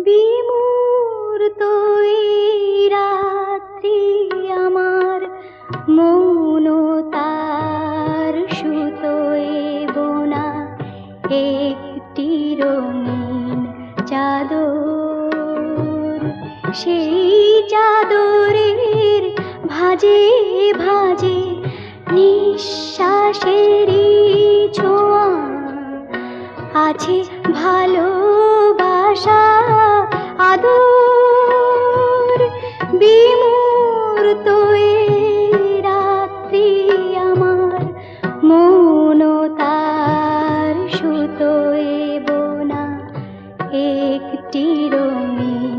বিমূর্ত এই রাত্রি আমার মৌনতার সুতোয় বোনা একটি রঙিন চাদর। সেই চাদরের ভাঁজে ভাঁজে নিঃশ্বাসেরই ছোঁয়া আছে ভালোবাসা আদর। বিমূর্ত এই রাত্রি আমার মৌনতার সুতোয় বোনা একটি রঙিন